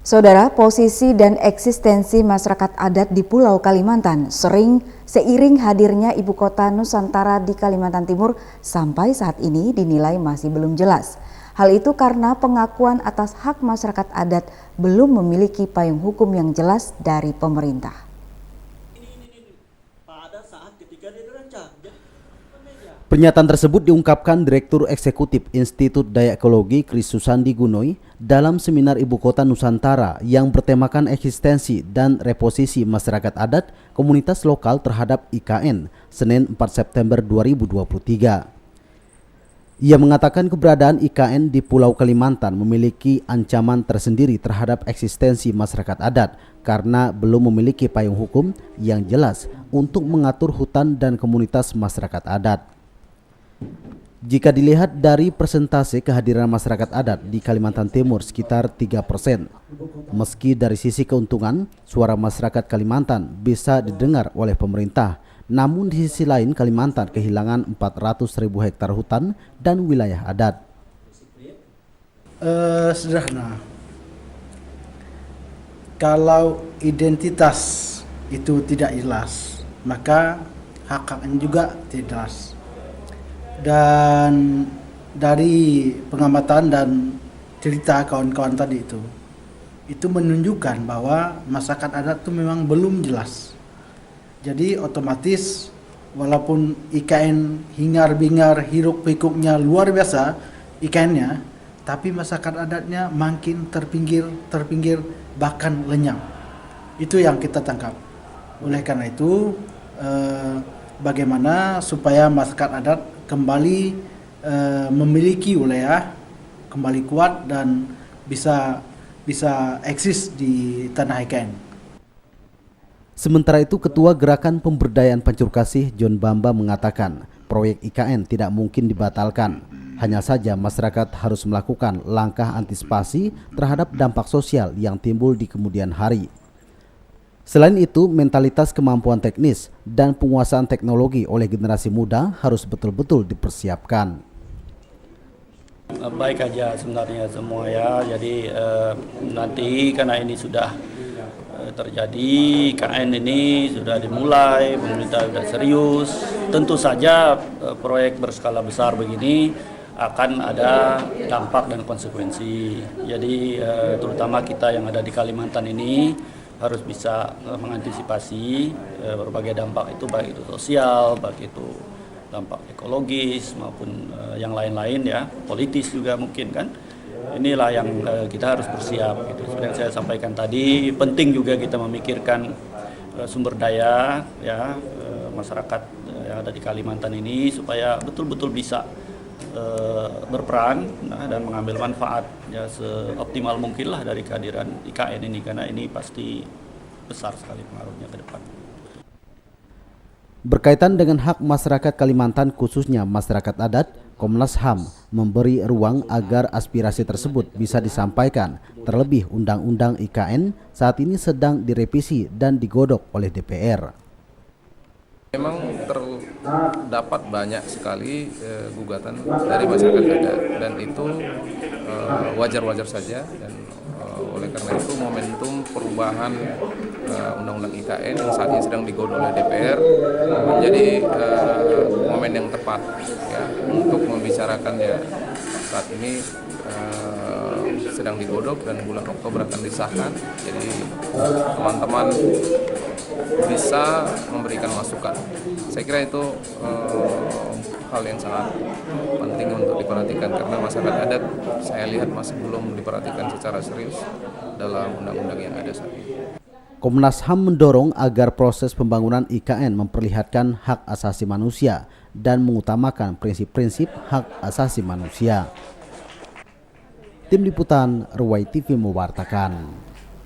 Saudara, posisi dan eksistensi masyarakat adat di Pulau Kalimantan seiring hadirnya ibu kota Nusantara di Kalimantan Timur sampai saat ini dinilai masih belum jelas. Hal itu karena pengakuan atas hak masyarakat adat belum memiliki payung hukum yang jelas dari pemerintah. Pernyataan tersebut diungkapkan Direktur Eksekutif Institut Daya Ekologi Kris Susandi Gunoy dalam seminar Ibu Kota Nusantara yang bertemakan eksistensi dan reposisi masyarakat adat komunitas lokal terhadap IKN Senin 4 September 2023. Ia mengatakan keberadaan IKN di Pulau Kalimantan memiliki ancaman tersendiri terhadap eksistensi masyarakat adat karena belum memiliki payung hukum yang jelas untuk mengatur hutan dan komunitas masyarakat adat. Jika dilihat dari persentase kehadiran masyarakat adat di Kalimantan Timur sekitar 3%. Meski dari sisi keuntungan, suara masyarakat Kalimantan bisa didengar oleh pemerintah. Namun di sisi lain Kalimantan kehilangan 400.000 hektar hutan dan wilayah adat. Sederhana, kalau identitas itu tidak jelas, maka hak-haknya juga tidak jelas. Dan dari pengamatan dan cerita kawan-kawan tadi itu menunjukkan bahwa masyarakat adat itu memang belum jelas. Jadi otomatis walaupun IKN hingar-bingar hiruk-pikuknya luar biasa IKN-nya, tapi masyarakat adatnya makin terpinggir bahkan lenyap. Itu yang kita tangkap. Oleh karena itu bagaimana supaya masyarakat adat kembali memiliki wilayah, kembali kuat dan bisa eksis di tanah IKN. Sementara itu Ketua Gerakan Pemberdayaan Pancur Kasih John Bamba mengatakan proyek IKN tidak mungkin dibatalkan. Hanya saja masyarakat harus melakukan langkah antisipasi terhadap dampak sosial yang timbul di kemudian hari. Selain itu, mentalitas kemampuan teknis dan penguasaan teknologi oleh generasi muda harus betul-betul dipersiapkan. Baik aja sebenarnya semua ya, jadi nanti karena ini sudah terjadi, KN ini sudah dimulai, pemerintah sudah serius, tentu saja proyek berskala besar begini akan ada dampak dan konsekuensi. Jadi terutama kita yang ada di Kalimantan ini harus bisa mengantisipasi berbagai dampak itu, baik itu sosial, baik itu dampak ekologis maupun yang lain-lain ya, politis juga mungkin kan. Inilah yang kita harus bersiap gitu. Seperti yang saya sampaikan tadi, penting juga kita memikirkan sumber daya ya masyarakat yang ada di Kalimantan ini supaya betul-betul bisa berperan dan mengambil manfaat ya seoptimal mungkin lah dari kehadiran IKN ini, karena ini pasti besar sekali pengaruhnya ke depan. Berkaitan dengan hak masyarakat Kalimantan khususnya masyarakat adat, Komnas HAM memberi ruang agar aspirasi tersebut bisa disampaikan. Terlebih Undang-Undang IKN saat ini sedang direvisi dan digodok oleh DPR. Memang terdapat banyak sekali gugatan dari masyarakat adat dan itu wajar-wajar saja, dan oleh karena itu momentum perubahan Undang-Undang IKN yang saat ini sedang digodok oleh DPR menjadi momen yang tepat ya untuk membicarakannya. Saat ini sedang digodok dan bulan Oktober akan disahkan, jadi teman-teman bisa memberikan masukan. Saya kira itu hal yang sangat penting untuk diperhatikan karena masyarakat adat saya lihat masih belum diperhatikan secara serius dalam undang-undang yang ada saat ini. Komnas HAM mendorong agar proses pembangunan IKN memperlihatkan hak asasi manusia dan mengutamakan prinsip-prinsip hak asasi manusia. Tim Liputan Ruwai TV mewartakan.